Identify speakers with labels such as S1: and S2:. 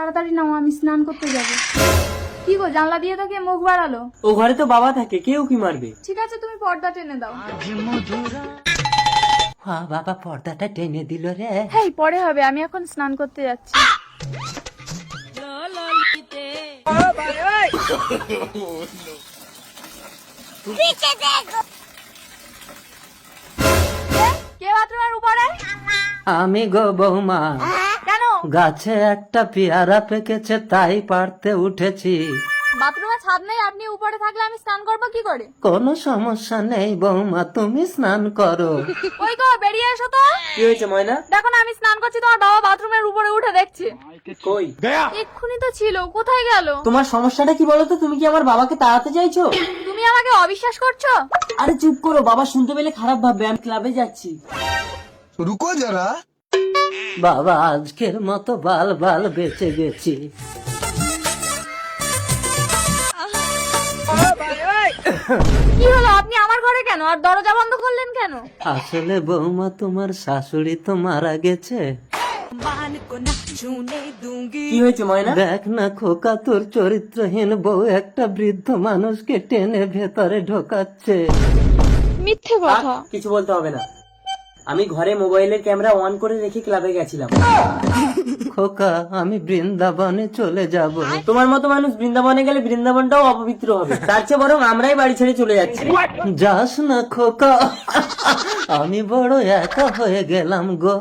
S1: তাড়াতাড়ি নাও, আমি স্নান করতে যাবো। কি গো, জানলা দিয়ে তো কে মুখ বাড়ালো?
S2: ও ঘরে তো বাবা থাকে, কেউ কি মারবে?
S1: ঠিক আছে, তুমি পর্দা টেনে দাও।
S3: বাবা পর্দাটা টেনে দিল রে।
S1: হেই, পরে হবে, আমি এখন স্নান করতে যাচ্ছি। কে বাথরুমের উপরে?
S3: আমি গো বৌমা,
S1: কেন?
S3: গাছে একটা পেয়ারা পেকেছে তাই পারতে উঠেছি।
S1: বাথরুমে ছাদ নেই, আপনি উপরে থাকলে আমি স্নান করবো কি করে?
S3: কোনো সমস্যা নেই বৌমা, তুমি স্নান করো।
S1: ওই গো, বেরিয়ে এসো তো।
S2: কি হয়েছে ময়না?
S1: দেখো না, আমি স্নান করছি, তোমার বাবা বাথরুমের উপরে উঠে দেখছে।
S2: কই?
S1: এক্ষুনি তো ছিল, কোথায় গেল?
S2: তোমার সমস্যাটা কি বলো তো? তুমি কি আমার বাবাকে তাড়াতে চাইছো?
S1: তুমি আমাকে অবিশ্বাস করছো?
S2: আরে চুপ করো, বাবা শুনতে পেলে খারাপ ভাববে। আমি ক্লাবে যাচ্ছি।
S4: रुको जरा।
S3: বাবা আজকের মতো বাল বাল বেঁচে গেছি।
S1: কি হলো, আপনি আমার ঘরে কেন আর দরজা বন্ধ করলেন কেন?
S3: আসলে বৌমা তোমার শাশুড়ি তো মারা গেছে।
S2: কি হয়েছে ময়না?
S3: দেখ না খোকা, তোর চরিত্রহীন বউ একটা বৃদ্ধ মানুষকে টেনে ভেতরে ঢোকাচ্ছে।
S1: মিথ্যে
S2: থাক, কিছু বলতে হবে না। আমি ঘরে মোবাইলের ক্যামেরা অন করে রেখে ক্লাবে গেছিলাম।
S3: খোকা, আমি বৃন্দাবনে চলে যাব।
S2: তোমার মতো মানুষ বৃন্দাবনে গেলে বৃন্দাবনটাও অপবিত্র হবে। তার চেয়ে বরং আমরাই বাড়ি ছেড়ে চলে যাচ্ছি।
S3: যাস না খোকা, আমি বড় একা হয়ে গেলাম গো।